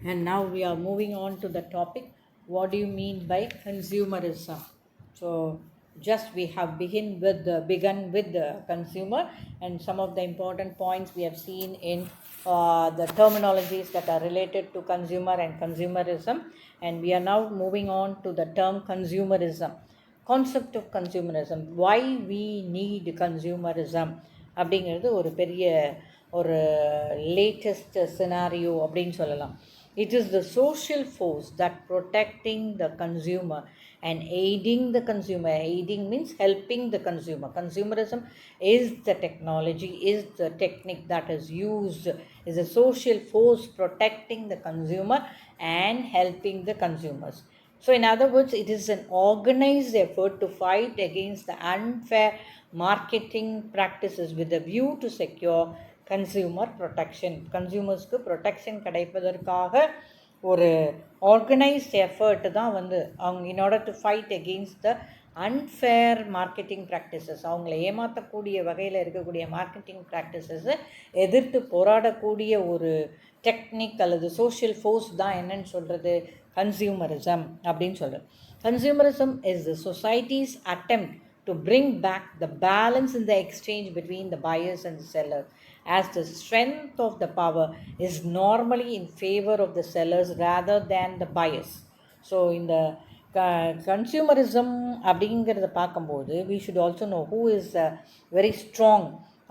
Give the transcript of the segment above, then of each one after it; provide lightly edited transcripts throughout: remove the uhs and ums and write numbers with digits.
And now we are moving on to the topic, what do you mean by consumerism? So just we have begun with the consumer and some of the important points we have seen in the terminologies that are related to consumer and consumerism, and we are now moving on to the term consumerism. Concept of consumerism, why we need consumerism அப்படிங்கிறது ஒரு பெரிய ஒரு latest scenario அப்படின்னு சொல்லலாம். It is the social force that protecting the consumer and aiding the consumer. Aiding means helping the consumer. Consumerism is the technology, is the technique that is used, is a social force protecting the consumer and helping the consumers. So, in other words, it is an organized effort to fight against the unfair marketing practices with a view to secure consumer protection. கன்சியூமர்ஸ்க்கு protection கிடைப்பதற்காக ஒரு organised effort தான் வந்து அவங்க in order to fight against the unfair marketing practices, அவங்கள ஏமாற்றக்கூடிய வகையில் இருக்கக்கூடிய மார்க்கெட்டிங் ப்ராக்டிசஸை எதிர்த்து போராடக்கூடிய ஒரு டெக்னிக் அல்லது சோஷியல் ஃபோர்ஸ் தான் என்னன்னு சொல்கிறது கன்சியூமரிசம் அப்படின்னு சொல்கிறது. Consumerism is the societies attempt to bring back the balance in the exchange between the buyers and the sellers, as the strength of the power is normally in favor of the sellers rather than the buyers. So in the consumerism அப்படிங்கிறத பார்க்கும்போது we should also know who is very strong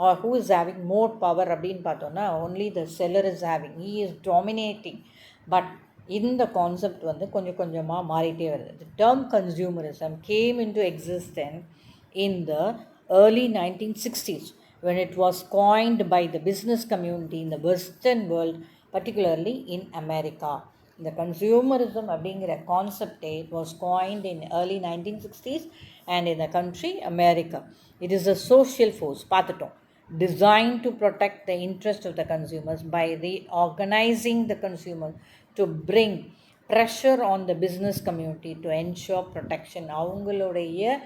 or who is having more power அப்படின்னு பார்த்தோன்னா only the seller is having, he is dominating. But இந்த concept வந்து கொஞ்சம் கொஞ்சமாக மாறிட்டே வருது. The term consumerism came into existence in the early 1960s when it was coined by the business community in the Western world, particularly in America. The consumerism அப்படிங்கிற concept it was coined in early 1960s and in the country America. It is a social force, பார்த்துட்டோம், designed to protect the interest of the consumers by reorganizing the consumer to bring pressure on the business community to ensure protection. அவங்களுடைய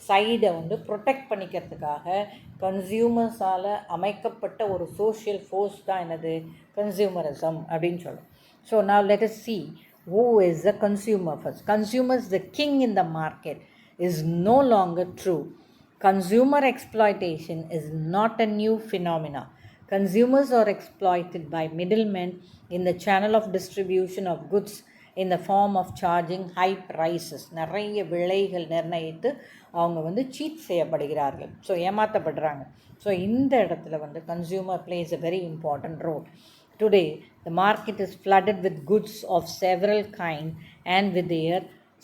சைடை வந்து protect பண்ணிக்கிறதுக்காக கன்சியூமர்ஸால் அமைக்கப்பட்ட ஒரு social force தான் என்னது consumerism அப்படின்னு சொல்லும். So now let us see who is the consumer first. Consumers the king in the market is no longer true. Consumer exploitation is not a new phenomena. Consumers are exploited by middlemen in the channel of distribution of goods in the form of charging high prices. நிறைய விலைகள் நிர்ணயித்து அவங்க வந்து seat செய்யப்படுகிறார்கள், so ஏமாற்றப்படுறாங்க. So இந்த இடத்துல வந்து consumer place a very important role. Today the market is flooded with goods of several kinds and with their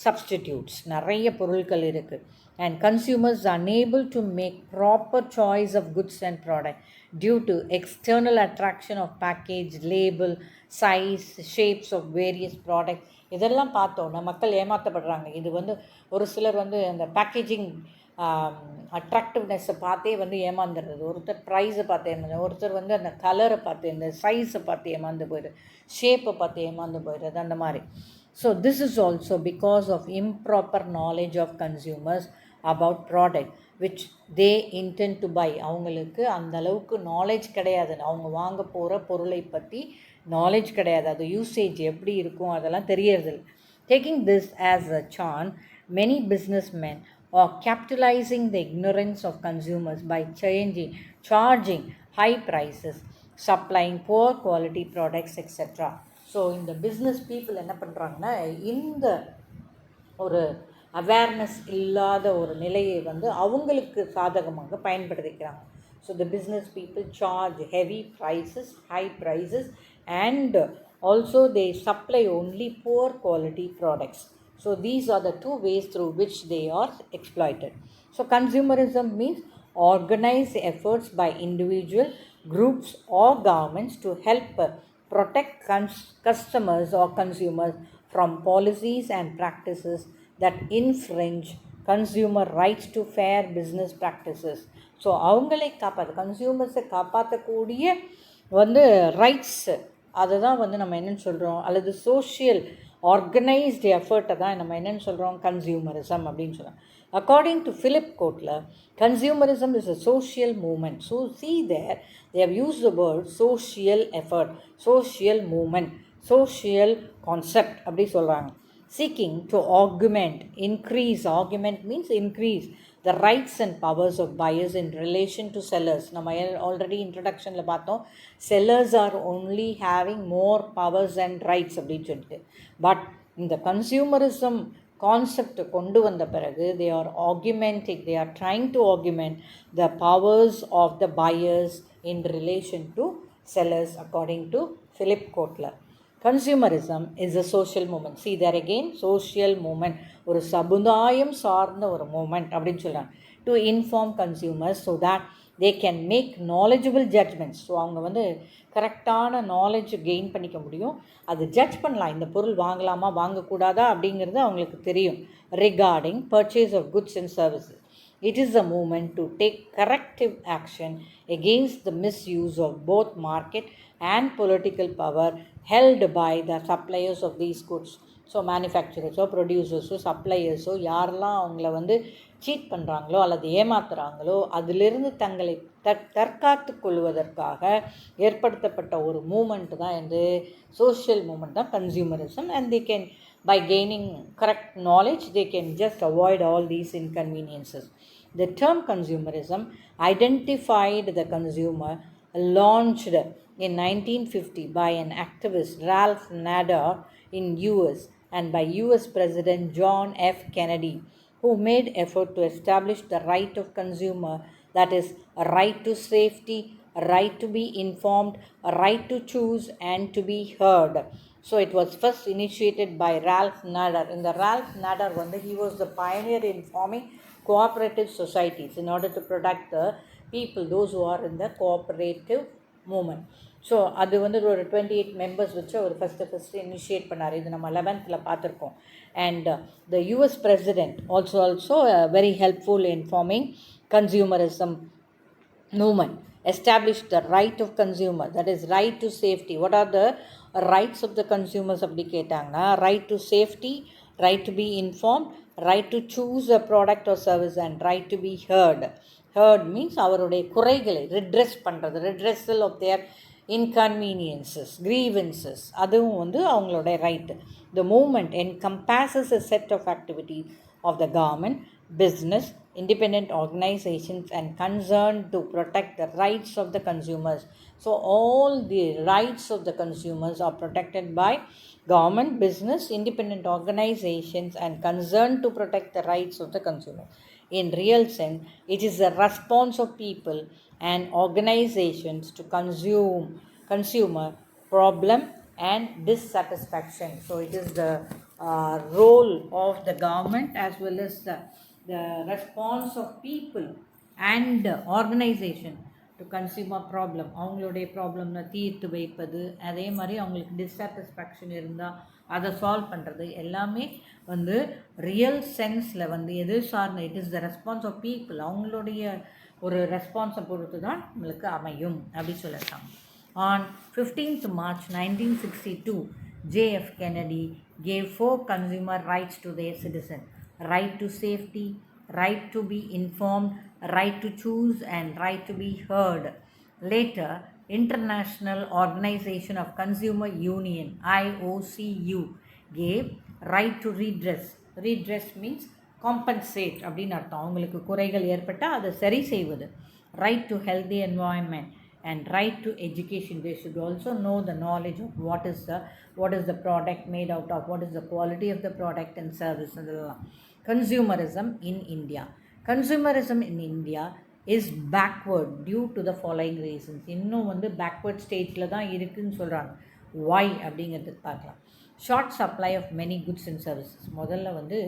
substitutes. நிறைய பொருட்கள் இருக்குது and consumers are unable to make proper choice of goods and product due to external attraction of package, label, size, shapes of various products. இதெல்லாம் பார்த்தோன்னா மக்கள் ஏமாற்றப்படுறாங்க. இது வந்து ஒரு சிலர் வந்து அந்த பேக்கேஜிங் அட்ராக்டிவ்னஸை பார்த்தே வந்து ஏமாந்துடுறது, ஒருத்தர் ப்ரைஸை பார்த்து ஏமாந்து, ஒருத்தர் வந்து அந்த கலரை பார்த்து, இந்த சைஸை பார்த்து ஏமாந்து போயிடுது, ஷேப்பை பார்த்து ஏமாந்து போயிடுறது, அந்த மாதிரி. So this is also because of improper knowledge of consumers about product which they intend to buy. அவங்களுக்கு அந்த அளவுக்கு நாலேஜ் கிடையாது, அவங்க வாங்க போகிற பொருளை பற்றி நாலேஜ் கிடையாது, அது யூசேஜ் எப்படி இருக்கும் அதெல்லாம் தெரியறதில்லை. Taking this as a chance, many businessmen are capitalizing the ignorance of consumers by charging high prices, supplying poor quality products, etc. So இந்த பிஸ்னஸ் பீப்புள் என்ன பண்ணுறாங்கன்னா இந்த ஒரு அவேர்னஸ் இல்லாத ஒரு நிலையை வந்து அவங்களுக்கு சாதகமாக பயன்படுத்திக்கிறாங்க. So the business people charge heavy prices, high prices, and also they supply only poor quality products. So these are the two ways through which they are exploited. So consumerism means organized efforts by individual groups or governments to help protect customers or consumers from policies and practices that infringe consumer rights to fair business practices. So அவங்களை கன்சியூமர்ஸை காப்பாற்றக்கூடிய வந்து rights, அதை தான் வந்து நம்ம என்னென்னு சொல்கிறோம், அல்லது சோஷியல் ஆர்கனைஸ்டு எஃபர்ட்டை தான் நம்ம என்னென்னு சொல்கிறோம் கன்சியூமரிசம் அப்படின்னு சொல்கிறோம். According to Philip Kotler, consumerism is a social movement. So see there, they have used the word social effort, social movement. social concept அப்படி சொல்கிறாங்க. Seeking to augment means increase the rights and powers of buyers in relation to sellers. நம்ம already இன்ட்ரடக்ஷனில் பார்த்தோம், sellers are only having more powers and rights அப்படின்னு சொல்லிட்டு. But இந்த consumerism concept கொண்டு வந்த பிறகு they are trying to augment the powers of the buyers in relation to sellers according to Philip Kotler. Consumerism is a social movement. See there again, social movement, ஒரு சமுதாயம் சார்ந்த ஒரு moment அப்படின்னு சொல்கிறாங்க. To inform consumers so that they can make knowledgeable judgements. So அவங்க வந்து கரெக்டான knowledge gain பண்ணிக்க முடியும். அது ஜட்ஜ் பண்ணலாம், இந்த பொருள் வாங்கலாமா வாங்கக்கூடாதா அப்படிங்கிறது அவங்களுக்கு தெரியும். Regarding purchase of goods and services, it is a movement to take corrective action against the misuse of both market and political power held by the suppliers of these goods. So மேனுஃபேக்சரர்ஸோ ப்ரொடியூசர்ஸோ சப்ளையர்ஸோ யாரெல்லாம் அவங்கள வந்து seat பண்ணுறாங்களோ அல்லது ஏமாத்துகிறாங்களோ அதிலிருந்து தங்களை தற்காத்து கொள்வதற்காக ஏற்படுத்தப்பட்ட ஒரு மூமெண்ட் தான் இந்த சோஷியல் மூமெண்ட் தான் consumerism. And they can, by gaining correct knowledge, they can just avoid all these inconveniences. The term consumerism identified the consumer, launched in 1950 by an activist Ralph Nader in US and by US President John F. Kennedy, who made effort to establish the right of consumer, that is a right to safety, a right to be informed, a right to choose and to be heard. So it was first initiated by Ralph Nader. In the Ralph Nader one, he was the pioneer in forming cooperative societies in order to protect the people, those who are in the cooperative movement. So அது வந்து ஒரு 28 members வச்சு அவர் first initiate பண்ணார். இது நம்ம 11th பார்த்துருக்கோம். And the US president also very helpful in forming consumerism movement, established the right of consumer, that is right to safety. What are the rights of the consumers அப்படி கேட்டாங்கன்னா, right to safety, right to be informed, right to choose a product or service and right to be heard. Heard means அவருடைய குறைகளை redress பண்ணுறது, redressal of their inconveniences, grievances, அதுவும் வந்து அவங்களுடைய right. The movement encompasses a set of activities of the government, business, independent organizations and concerned to protect the rights of the consumers. So all the rights of the consumers are protected by government, business, independent organizations and concerned to protect the rights of the consumer. In real sense, it is the response of people and organizations to consumer problem and dissatisfaction. So it is the role of the government as well as the response of people and organization to consumer problem. அவங்களுடைய ப்ராப்ளம்னா தீர்த்து வைப்பது, அதே மாதிரி அவங்களுக்கு dissatisfaction இருந்தால் அதை solve பண்ணுறது, எல்லாமே வந்து ரியல் சென்ஸில் வந்து எது சார்ந்த it is the response of people, அவங்களுடைய ஒரு ரெஸ்பான்ஸை பொறுத்து தான் நம்மளுக்கு அமையும் அப்படி சொல்லியிருக்காங்க. On 15th March 1962, J.F. Kennedy gave 4 consumer rights to their citizens: right to safety, right to be informed, right to choose and right to be heard. Later, International Organization of Consumer Union IOCU gave right to redress. Redress means compensate அப்படின்னு அர்த்தம். அவங்களுக்கு குறைகள் ஏற்பட்டால் அதை சரி செய்வது. Right to healthy environment and right to education. They should also know the knowledge of what is the product made out of, what is the quality of the product and service. Consumerism in India. Consumerism in India is backward due to the following reasons. இன்னும் வந்து backward stageல தான் இருக்குன்னு சொல்கிறாங்க. Why அப்படிங்கிறது பார்க்கலாம். Short supply of many goods and services. முதல்ல வந்து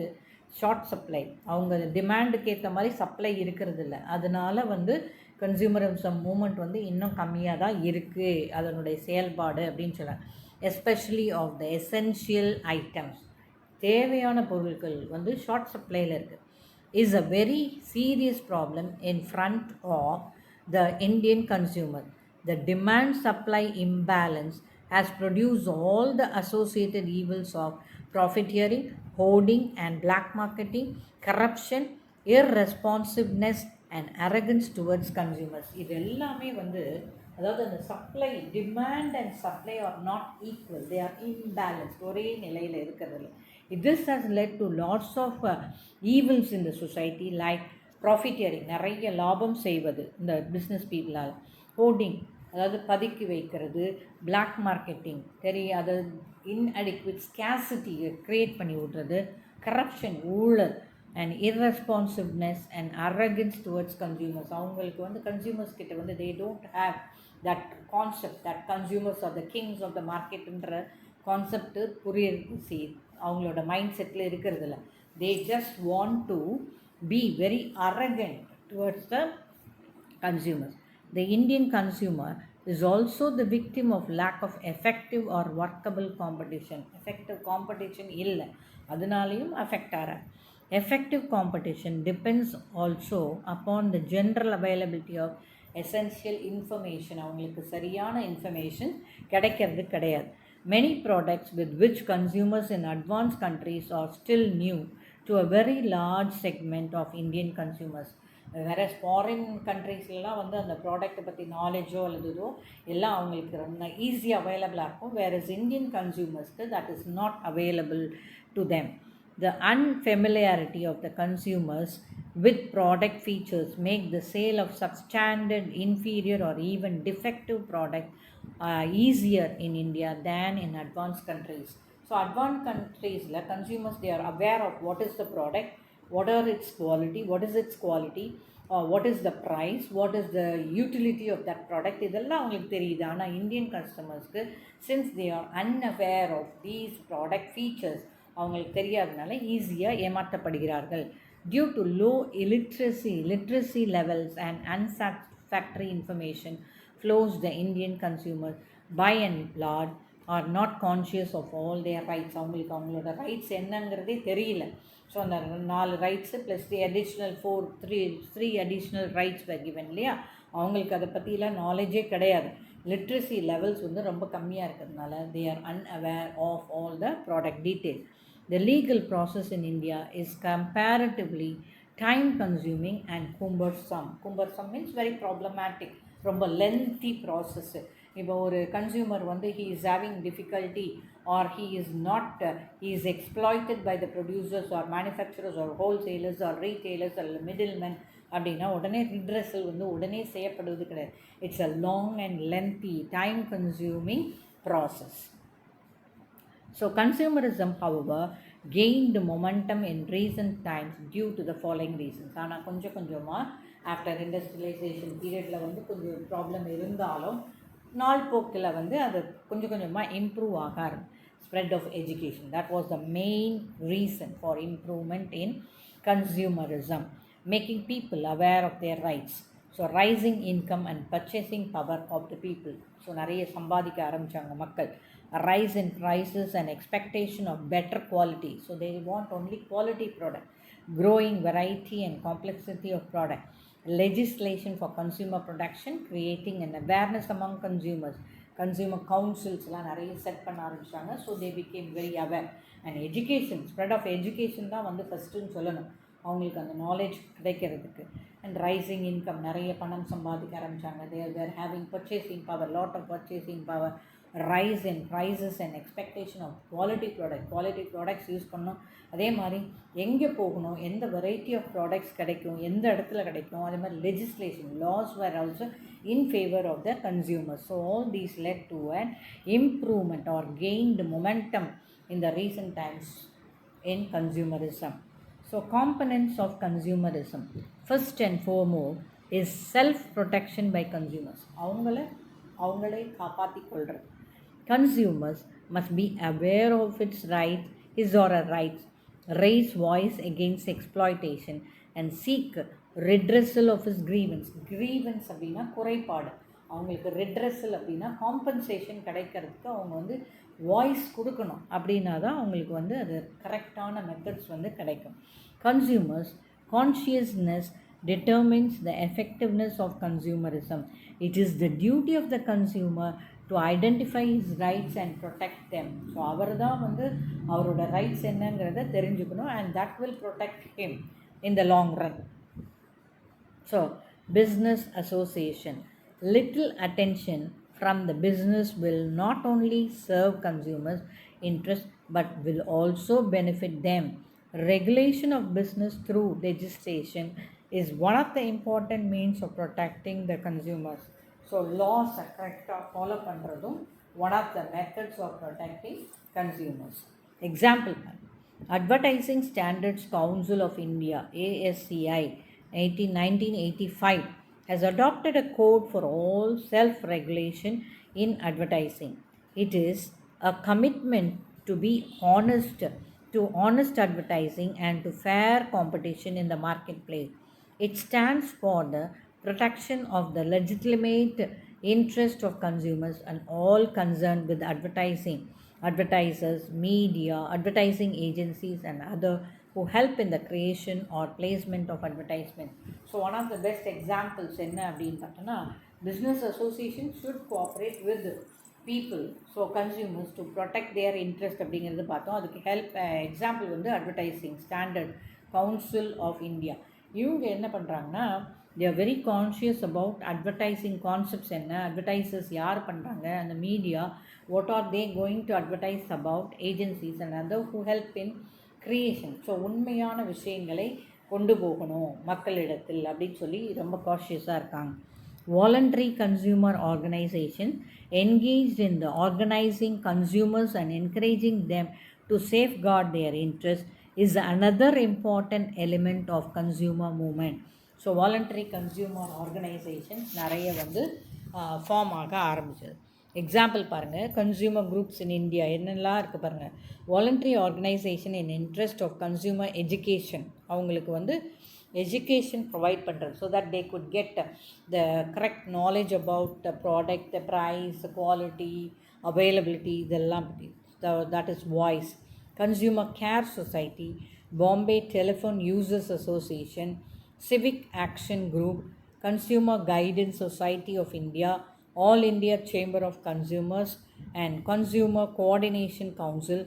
short supply, அவங்க டிமாண்டுக்கு ஏற்ற மாதிரி சப்ளை இருக்கிறது இல்லை. அதனால வந்து கன்சியூமரிசம் மூமெண்ட் வந்து இன்னும் கம்மியாக தான் இருக்குது அதனுடைய செயல்பாடு அப்படின்னு சொல்கிறாங்க. Especially of the essential items, தேவையான பொருட்கள் வந்து ஷார்ட் சப்ளையில் இருக்குது. Is a very serious problem in front of the Indian consumer. The demand supply imbalance has produced all the associated evils of profiteering, hoarding and black marketing, corruption, irresponsiveness and arrogance towards consumers. இது எல்லாமே வந்து அதாவது அந்த supply, demand and supply are not equal, they are imbalanced, ஒரே நிலையில் இருக்கிறதில்ல. This has led to lots of evils in the society, like profiteering, நிறைய லாபம் செய்வது இந்த பிஸ்னஸ் பீப்புளால், ஹோர்டிங் அதாவது பதுக்கி வைக்கிறது, பிளாக் மார்க்கெட்டிங் அது இன்அடிக்வேட் ஸ்கேசிட்டியை க்ரியேட் பண்ணி விட்றது, கரப்ஷன் ஊழல், and irresponsiveness and arrogance towards consumers. அவங்களுக்கு வந்து கன்சியூமர்ஸ் கிட்ட வந்து they don't have that concept that consumers are the kings of the marketன்ற கான்செப்டு புரியுது, அவங்களோட மைண்ட் செட்டில் இருக்கிறதில்ல. they just want to be very arrogant towards the consumers. The Indian consumer is also the victim of lack of effective or workable competition. Effective competition இல்லை, அதனாலேயும் affect ஆகிறார். Effective competition depends also upon the general availability of essential information. அவங்களுக்கு சரியான information கிடைக்கிறது கிடையாது. Many products with which consumers in advanced countries are still new to a very large segment of Indian consumers. வேறு foreign கண்ட்ரீஸ்லாம் வந்து அந்த ப்ராடக்ட்டை பற்றி நாலேஜோ அல்லதுதோ எல்லாம் அவங்களுக்கு ரொம்ப ஈஸியாக அவைலபிளாக இருக்கும். வேறஸ் இந்தியன் கன்சியூமர்ஸ்க்கு that is not available to them. The unfamiliarity of the consumers with product features make the sale of substandard, inferior or even defective product easier in India than in advanced countries. So advanced countries, consumers, they are aware of what is the product, what are its quality, what is its quality, what is the price, what is the utility of that product, இதெல்லாம் அவங்களுக்கு தெரியுது. ஆனால் Indian கஸ்டமர்ஸ்க்கு since they are unaware of these product features, அவங்களுக்கு தெரியாதனால ஈஸியாக ஏமாற்றப்படுகிறார்கள். Due to low literacy levels and unsatisfactory information flows, the Indian consumers by and large are not conscious of all their rights. அவங்களுக்கு அவங்களோட rights என்னங்கிறதே தெரியல. So அந்த 4 rights plus the additional 3 additional rights given இல்லையா, அவங்களுக்கு அதை பற்றிலாம் நாலேஜே கிடையாது. Literacy levels வந்து ரொம்ப கம்மியாக இருக்கிறதுனால they are unaware of all the product details. The legal process in India is comparatively time consuming and cumbersome. Cumbersome means very problematic, ரொம்ப lengthy process. இப்போ ஒரு கன்சியூமர் வந்து he is having difficulty or he is exploited by the producers or manufacturers or wholesalers or retailers or middlemen அப்படின்னா உடனே ரிட்ரெஸல் வந்து உடனே செய்யப்படுவது கிடையாது. It's a long and lengthy time consuming process. So consumerism, however, gained momentum in recent times due to the following reasons. ஆனால் கொஞ்சமாக after industrialisation பீரியடில் வந்து கொஞ்சம் ப்ராப்ளம் இருந்தாலும் நாள் போக்கில் வந்து அது கொஞ்சமாக இம்ப்ரூவ் ஆக spread of education, that was the main reason for improvement in consumerism, making people aware of their rights. So rising income and purchasing power of the people. So நிறைய சம்பாதிக்க ஆரம்பித்தாங்க மக்கள். A rise in prices and expectation of better quality. So they want only quality product. Growing variety and complexity of product. Legislation for consumer protection, creating an awareness among consumers. Consumer councils எல்லாம் நிறைய set பண்ண ஆரம்பிச்சாங்க. So they became very aware. And education, spread of education தான் வந்து ஃபஸ்ட்டுன்னு சொல்லணும் அவங்களுக்கு அந்த knowledge கிடைக்கிறதுக்கு. அண்ட் ரைசிங் இன்கம், நிறைய பணம் சம்பாதிக்க ஆரம்பித்தாங்க. They're having purchasing power, lot of purchasing power. Rise in prices and expectation of quality products use பண்ணணும். அதே மாதிரி எங்கே போகணும், எந்த வெரைட்டி ஆஃப் ப்ராடக்ட்ஸ் கிடைக்கும், எந்த இடத்துல கிடைக்கும், அதே மாதிரி legislation laws were also in favour of the consumers. So all these led to an improvement or gained momentum in the recent times in consumerism. So components of consumerism, first and foremost is self protection by consumers. அவங்களே காப்பாற்றி கொள்வது. Consumers must be aware of its rights, his or her rights, raise voice against exploitation and seek redressal of his grievance. Grievance அப்படின்னா குறைபாடு. அவங்களுக்கு redressal அப்படின்னா compensation கிடைக்கிறதுக்கு அவங்க வந்து வாய்ஸ் கொடுக்கணும். அப்படின்னா தான் அவங்களுக்கு வந்து அது கரெக்டான மெத்தட்ஸ் வந்து கிடைக்கும். Consumers consciousness determines the effectiveness of consumerism. It is the duty of the consumer to identify his rights and protect them. So அவர் தான் வந்து அவரோட ரைட்ஸ் என்னங்கிறத தெரிஞ்சுக்கணும், and that will protect him in the long run. So business association, Little attention from the business will not only serve consumers' interests but will also benefit them. Regulation of business through legislation is one of the important means of protecting the consumers. So laws correctly follow பண்றதும் one of the methods of protecting consumers. Example, Advertising Standards Council of India ASCI 1985 has adopted a code for all self-regulation in advertising. It is a commitment to be honest, to honest advertising and to fair competition in the marketplace. It stands for the protection of the legitimate interest of consumers and all concerned with advertising, advertisers, media, advertising agencies, and other who help in the creation or placement of advertisement. So one of the best examples என்ன அப்படின்னு பார்த்தோன்னா business associations should cooperate with people, so consumers, to protect their interest அப்படிங்கிறது பார்த்தோம். அதுக்கு help example வந்து advertising standard council of India. இவங்க என்ன பண்ணுறாங்கன்னா they are very conscious about advertising concepts என்ன, advertisers யார் பண்ணுறாங்க, அந்த media what are they going to advertise about, agencies and other who help in creation. So உண்மையான விஷயங்களை கொண்டு போகணும் மக்களிடத்தில் அப்படின்னு சொல்லி ரொம்ப காஷியஸாக இருக்காங்க. Voluntary consumer organizations engaged in the organizing consumers and encouraging them to safeguard their interests is another important element of consumer movement. So voluntary consumer organisations நிறைய வந்து ஃபார்ம் ஆக ஆரம்பிச்சது. எக்ஸாம்பிள் பாருங்கள், கன்சியூமர் குரூப்ஸ் இன் இந்தியா என்னெல்லாம் இருக்குது பாருங்கள். Voluntary organisation in interest of consumer education, அவங்களுக்கு வந்து எஜுகேஷன் ப்ரொவைட் பண்ணுறது so that they could get the correct knowledge about the product, the price, quality, availability, இதெல்லாம் பற்றி. That is voice. Consumer care society, Bombay telephone users association, Civic Action Group, Consumer Guidance Society of India, All India Chamber of Consumers and Consumer Coordination Council,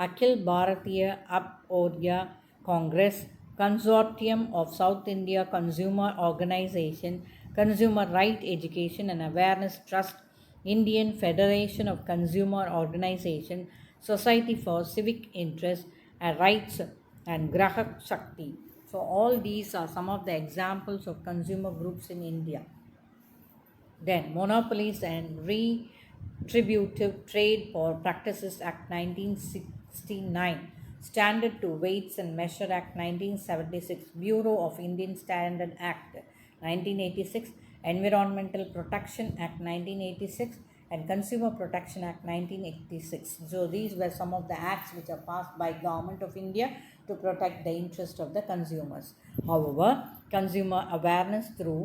Akhil Bharatiya Apodya Congress, Consortium of South India Consumer Organization, Consumer Right Education and Awareness Trust, Indian Federation of Consumer Organization, Society for Civic Interest and Rights and Grahak Shakti. So all these are some of the examples of consumer groups in India. Then Monopolies and Retributive Trade for Practices Act 1969, Standard to Weights and Measure Act 1976, Bureau of Indian Standard Act 1986, Environmental Protection Act 1986 and Consumer Protection Act 1986. So these were some of the acts which are passed by Government of India to protect the interest of the consumers. However, consumer awareness through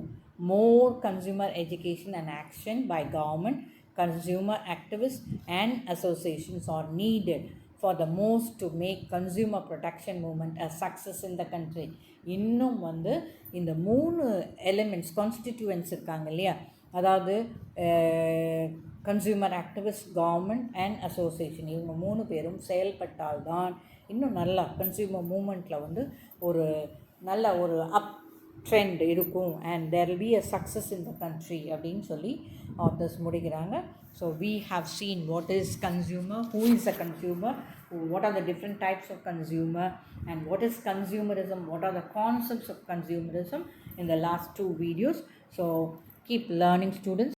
more consumer education and action by government, consumer activists and associations are needed for the most to make consumer protection movement a success in the country. இன்னும் வந்து இந்த 3 elements constituents இருக்காங்க இல்லையா, அதாவது consumer activist, government and association, இவங்க 3 பேரும் செயல்பட்டால்தான் இன்னும் நல்லா கன்சியூமர் மூமெண்ட்டில் வந்து ஒரு நல்ல ஒரு அப் ட்ரெண்ட் இருக்கும் and there will be a success in the country அப்படின்னு சொல்லி ஆத்தர்ஸ் முடிக்கிறாங்க. So we have seen what is consumer, who is a consumer, what are the different types of consumer and what is consumerism, what are the concepts of consumerism in the last 2 videos. So keep learning, students.